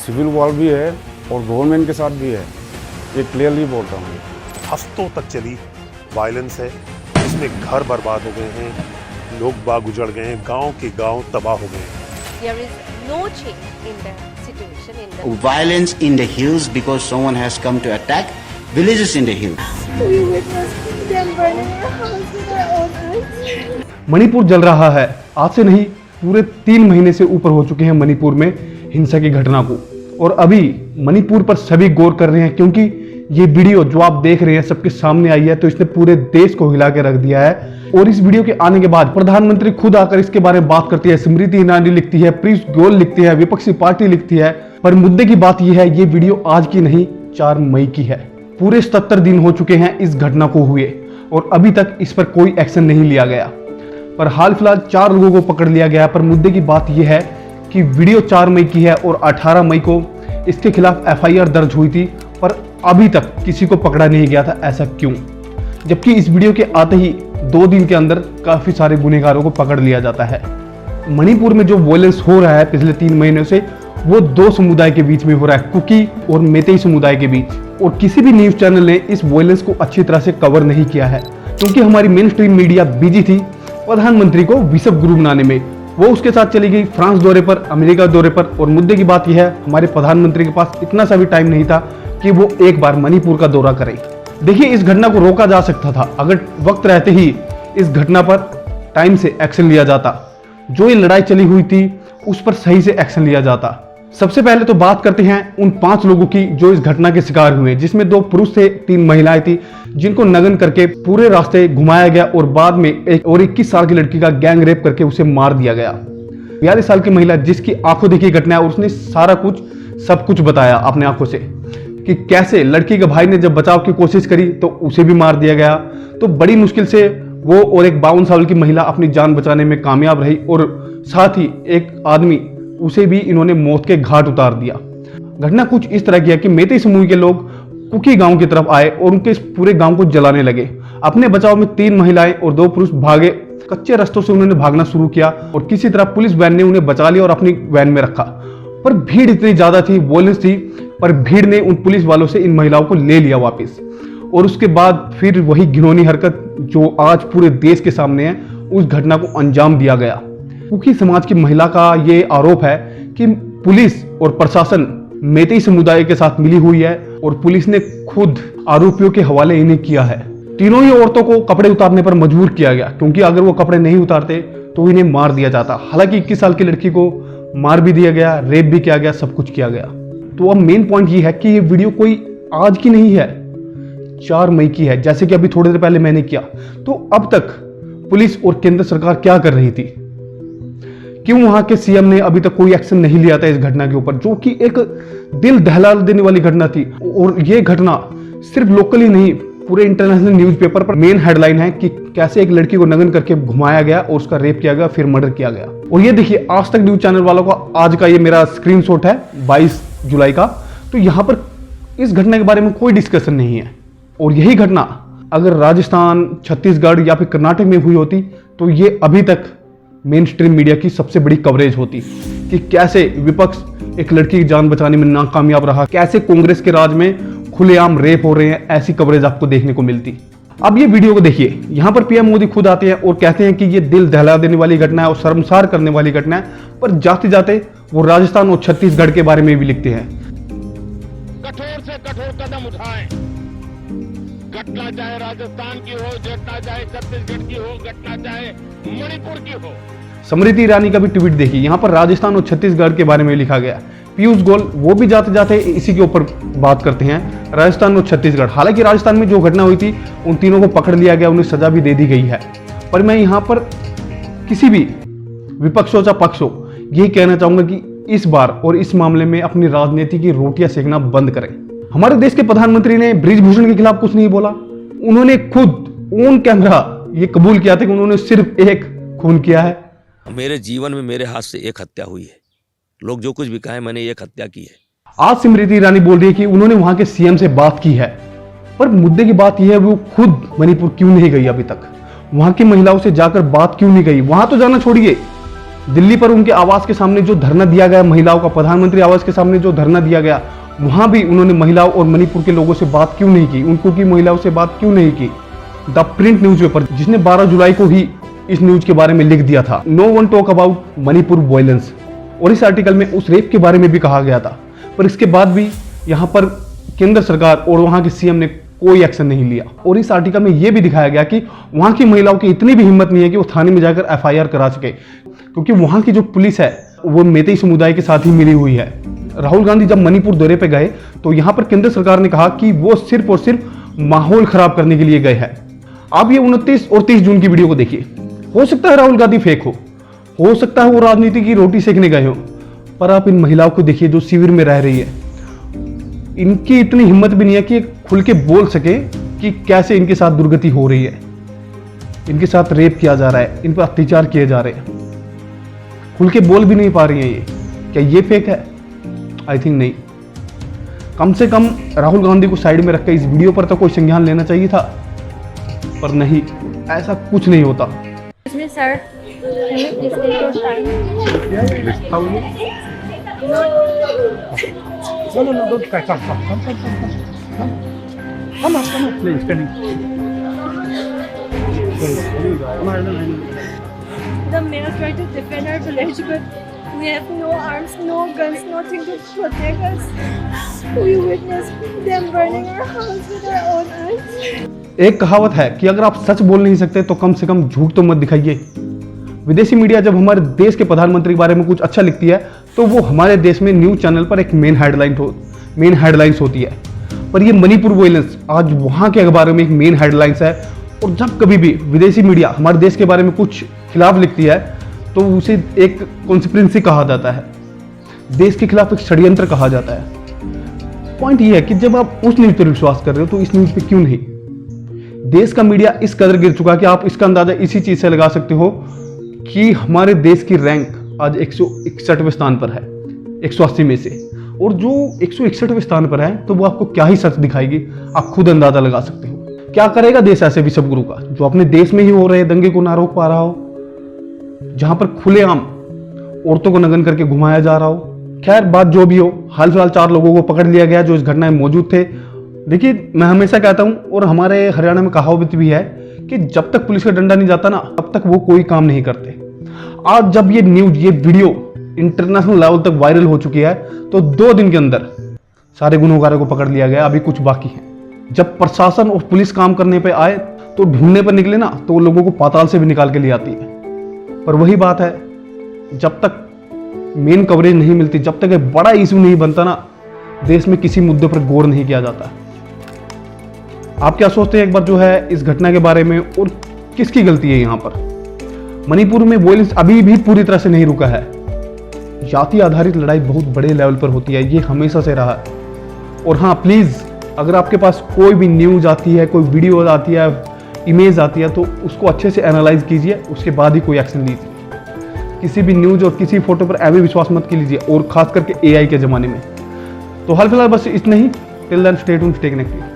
Civil war भी है और गवर्नमेंट के साथ भी है, ये क्लियरली बोलता हूँ। हफ्तों तक चली वायलेंस है, इसमें घर बर्बाद हो गए हैं, लोग बाग उजड़ गए हैं, गांव के गांव तबाह हो गए हैं। There is no change in the situation in the Violence in the hills because someone has come to attack villages in the hills. We witnessed them burning our house with our own eyes. Manipur जल रहा है। आज से नहीं, पूरे 3 महीने से ऊपर हो चुके हैं मणिपुर में हिंसा की घटना को, और अभी मणिपुर पर सभी गौर कर रहे हैं, क्योंकि ये वीडियो जो आप देख रहे हैं सबके सामने आई है, तो इसने पूरे देश को हिला के रख दिया है। और इस वीडियो के आने के बाद प्रधानमंत्री खुद आकर इसके बारे में बात करती है, स्मृति ईरानी लिखती है, पीयूष गोयल लिखती है, विपक्षी पार्टी लिखती है। पर मुद्दे की बात यह है, ये वीडियो आज की नहीं 4 मई की है। पूरे 77 दिन हो चुके हैं इस घटना को हुए और अभी तक इस पर कोई एक्शन नहीं लिया गया। पर हाल फिलहाल 4 लोगों को पकड़ लिया गया। पर मुद्दे की बात यह है कि वीडियो 4 मई की है और 18 मई को इसके खिलाफ FIR दर्ज हुई थी, पर अभी तक किसी को पकड़ा नहीं गया था। ऐसा क्यों? जबकि इस वीडियो के आते ही 2 दिन के अंदर काफी सारे गुनहगारों को पकड़ लिया जाता है। मणिपुर में जो वायलेंस हो रहा है पिछले 3 महीनों से, वो 2 समुदाय के बीच में हो रहा है, कुकी और मेतेई समुदाय के बीच। और किसी भी न्यूज चैनल ने इस वायलेंस को अच्छी तरह से कवर नहीं किया है, क्योंकि हमारी मेन स्ट्रीम मीडिया बिजी थी प्रधानमंत्री को विश्व गुरु बनाने में। वो उसके साथ चली गई फ्रांस दौरे पर, अमेरिका दौरे पर। और मुद्दे की बात यह है, हमारे प्रधानमंत्री के पास इतना सा भी टाइम नहीं था कि वो एक बार मणिपुर का दौरा करे। देखिए, इस घटना को रोका जा सकता था अगर वक्त रहते ही इस घटना पर टाइम से एक्शन लिया जाता। जो ये लड़ाई चली हुई थी उस पर सही से एक्शन लिया जाता। सबसे पहले तो बात करते हैं उन 5 लोगों की जो इस घटना के शिकार हुए, जिसमें 2 पुरुष थे, 3 महिलाएं थी, जिनको नग्न करके पूरे रास्ते घुमाया गया और बाद में एक और 21 साल की लड़की का गैंग रेप करके उसे मार दिया गया। 42 साल की महिला जिसकी आंखों देखी घटना है, और उसने सारा कुछ सब कुछ बताया अपने आंखों से कि कैसे लड़की के भाई ने जब बचाव की कोशिश करी तो उसे भी मार दिया गया। तो बड़ी मुश्किल से वो और एक 52 साल की महिला अपनी जान बचाने में कामयाब रही, और साथ ही एक आदमी उसे भी इन्होंने मौत के घाट उतार दिया। घटना कुछ इस तरह की है कि मेतेई समूह के लोग कुकी गांव की तरफ आए और उनके इस पूरे गांव को जलाने लगे। अपने बचाव में 3 महिलाएं और 2 पुरुष भागे। कच्चे रास्तों से उन्होंने भागना शुरू किया और किसी तरह पुलिस वैन ने उन्हें बचा लिया और अपनी वैन में रखा। पर भीड़ इतनी ज्यादा थी, वायलेंस थी, पर भीड़ ने उन पुलिस वालों से इन महिलाओं को ले लिया वापस। और उसके बाद फिर वही घिनौनी हरकत जो आज पूरे देश के सामने है, उस घटना को अंजाम दिया गया। कुकी समाज की महिला का ये आरोप है कि पुलिस और प्रशासन मेतेई समुदाय के साथ मिली हुई है और पुलिस ने खुद आरोपियों के हवाले इन्हें किया है। तीनों ही औरतों को कपड़े उतारने पर मजबूर किया गया, क्योंकि अगर वो कपड़े नहीं उतारते तो इन्हें मार दिया जाता। हालांकि 21 साल की लड़की को मार भी दिया गया, रेप भी किया गया, सब कुछ किया गया। तो अब मेन पॉइंट ये है कि ये वीडियो कोई आज की नहीं है, 4 मई की है, जैसे कि अभी थोड़ी देर पहले मैंने किया। तो अब तक पुलिस और केंद्र सरकार क्या कर रही थी? क्यों वहां के सीएम ने अभी तक कोई एक्शन नहीं लिया था इस घटना के ऊपर, जो कि एक दिल दहला देने वाली घटना थी। और ये घटना सिर्फ लोकल ही नहीं, पूरे इंटरनेशनल न्यूज़पेपर पर मेन हेडलाइन है कि कैसे एक लड़की को नग्न करके घुमाया गया और उसका रेप किया गया, फिर मर्डर किया गया। और ये देखिए, आज तक न्यूज चैनल वालों का आज का ये मेरा स्क्रीनशॉट है 22 जुलाई का। तो यहाँ पर इस घटना के बारे में कोई डिस्कशन नहीं है। और यही घटना अगर राजस्थान, छत्तीसगढ़ या फिर कर्नाटक में हुई होती तो ये अभी तक मेन स्ट्रीम मीडिया की सबसे बड़ी कवरेज होती कि कैसे विपक्ष एक लड़की की जान बचाने में नाकामयाब रहा, कैसे कांग्रेस के राज में खुलेआम रेप हो रहे हैं, ऐसी कवरेज आपको देखने को मिलती। अब ये वीडियो को देखिए, यहाँ पर पीएम मोदी खुद आते हैं और कहते हैं कि ये दिल दहला देने वाली घटना है और शर्मसार करने वाली घटना है, पर जाते जाते वो राजस्थान और छत्तीसगढ़ के बारे में भी लिखते हैं। कठोर से कठोर कदम उठाएं। घटना चाहे राजस्थान की हो, घटना चाहे छत्तीसगढ़ की हो, घटना चाहे मणिपुर की हो। स्मृति ईरानी का भी ट्वीट देखिए, यहाँ पर राजस्थान और छत्तीसगढ़ के बारे में लिखा गया। पीयूष गोयल वो भी जाते जाते इसी के ऊपर बात करते हैं, राजस्थान और छत्तीसगढ़। हालांकि राजस्थान में जो घटना हुई थी उन तीनों को पकड़ लिया गया, उन्हें सजा भी दे दी गई है। पर मैं यहाँ पर किसी भी विपक्ष हो या पक्ष हो, यही कहना चाहूंगा कि इस बार और इस मामले में अपनी राजनीति की रोटियां सेकना बंद करें। हमारे देश के प्रधानमंत्री ने बृजभूषण के खिलाफ कुछ नहीं बोला। उन्होंने खुद ऑन कैमरा ये कबूल किया था कि उन्होंने सिर्फ एक खून किया है। मेरे जीवन में मेरे हाथ से एक हत्या हुई है। लोग जो कुछ भी कहें, मैंने एक हत्या की है। आज स्मृति ईरानी बोल रही है कि उन्होंने वहां के सीएम से बात की है, पर मुद्दे की बात यह है वो खुद मणिपुर क्यों नहीं गई अभी तक? वहां की महिलाओं से जाकर बात क्यों नहीं गई? वहां तो जाना छोड़िए, दिल्ली पर उनके आवास के सामने जो धरना दिया गया महिलाओं का, प्रधानमंत्री आवास के सामने जो धरना दिया गया, वहां भी उन्होंने महिलाओं और मणिपुर के लोगों से बात क्यों नहीं की, उनको की महिलाओं से बात क्यों नहीं की। द प्रिंट न्यूज़पेपर, जिसने 12 जुलाई को ही इस न्यूज के बारे में लिख दिया था, no one talk about Manipur violence, और इस आर्टिकल में उस रेप के बारे में भी कहा गया था। पर इसके बाद भी यहाँ पर केंद्र सरकार और वहाँ के सीएम ने कोई एक्शन नहीं लिया। और इस आर्टिकल में यह भी दिखाया गया कि वहाँ की महिलाओं की इतनी भी हिम्मत नहीं है कि वो थाने में जाकर एफआईआर करा सके, क्योंकि वहाँ की जो पुलिस है वो मेतेई समुदाय के साथ ही मिली हुई है। राहुल गांधी जब मणिपुर दौरे पे गए तो यहाँ पर केंद्र सरकार ने कहा कि वो सिर्फ और सिर्फ माहौल खराब करने के लिए गए हैं। आप ये 29 और 30 जून की वीडियो को देखिए। हो सकता है राहुल गांधी फेक हो सकता है वो राजनीति की रोटी सेकने गए हो, पर आप इन महिलाओं को देखिए जो शिविर में रह रही है। इनकी इतनी हिम्मत भी नहीं है कि खुल के बोल सके कि कैसे इनके साथ दुर्गति हो रही है, इनके साथ रेप किया जा रहा है, इन पर अत्याचार किए जा रहे हैं। खुल के बोल भी नहीं पा रही हैं ये। क्या ये फेक है? आई थिंक नहीं। कम से कम राहुल गांधी को साइड में रखकर इस वीडियो पर तो कोई संज्ञान लेना चाहिए था, पर नहीं, ऐसा कुछ नहीं होता। Sir, can you please take your time? No, don't cry. Come on, please, can you? The mayor tried to defend our village, but we have no arms, no guns, nothing to protect us. We witnessed them burning our house with our own eyes. एक कहावत है कि अगर आप सच बोल नहीं सकते तो कम से कम झूठ तो मत दिखाइए। विदेशी मीडिया जब हमारे देश के प्रधानमंत्री के बारे में कुछ अच्छा लिखती है तो वो हमारे देश में न्यूज चैनल पर एक मेन हेडलाइंस होती है, पर ये मणिपुर वायलेंस आज वहाँ के अखबारों में एक मेन हेडलाइंस है। और जब कभी भी विदेशी मीडिया हमारे देश के बारे में कुछ खिलाफ लिखती है तो उसे एक कॉन्स्पिरेसी कहा जाता है, देश के खिलाफ एक षड्यंत्र कहा जाता है। पॉइंट ये है कि जब आप उस न्यूज पर विश्वास कर रहे हो तो इस न्यूज पे क्यों नहीं। देश का मीडिया इस कदर गिर चुका कि आप इसका अंदाजा इसी चीज से लगा सकते हो कि हमारे देश की रैंक आज 161वें स्थान पर है 180 में से, और जो 161वें स्थान पर है तो वो आपको क्या ही सच दिखाएगी, आप खुद अंदाजा लगा सकते हो। क्या करेगा देश ऐसे विश्व गुरु का जो अपने देश में ही हो रहे दंगे को ना रोक पा रहा हो, जहां पर खुलेआम औरतों को नग्न करके घुमाया जा रहा हो। खैर, बात जो भी हो, हाल फिलहाल 4 लोगों को पकड़ लिया गया जो इस घटना में मौजूद थे। देखिए, मैं हमेशा कहता हूं और हमारे हरियाणा में कहावत भी है कि जब तक पुलिस का डंडा नहीं जाता ना तब तक वो कोई काम नहीं करते। आज जब ये वीडियो इंटरनेशनल लेवल तक वायरल हो चुकी है तो 2 दिन के अंदर सारे गुनहगारों को पकड़ लिया गया, अभी कुछ बाकी है। जब प्रशासन और पुलिस काम करने पे आए तो ढूंढने पर निकले ना तो वो लोगों को पाताल से भी निकाल के ले आती है। पर वही बात है, जब तक मेन कवरेज नहीं मिलती, जब तक एक बड़ा इशू नहीं बनता ना, देश में किसी मुद्दे पर गौर नहीं किया जाता। आप क्या सोचते हैं एक बार जो है इस घटना के बारे में, और किसकी गलती है यहाँ पर? मणिपुर में वायलेंस अभी भी पूरी तरह से नहीं रुका है। जाति आधारित लड़ाई बहुत बड़े लेवल पर होती है, ये हमेशा से रहा है। और हाँ, प्लीज अगर आपके पास कोई भी न्यूज आती है, कोई वीडियो आती है, इमेज आती है, तो उसको अच्छे से एनालाइज कीजिए, उसके बाद ही कोई एक्शन लीजिए। किसी भी न्यूज और किसी फोटो पर ऐसे विश्वास मत कीजिए, और खास करके AI के जमाने में। तो हाल फिलहाल बस इतना ही। Till then stay tuned, stay connected.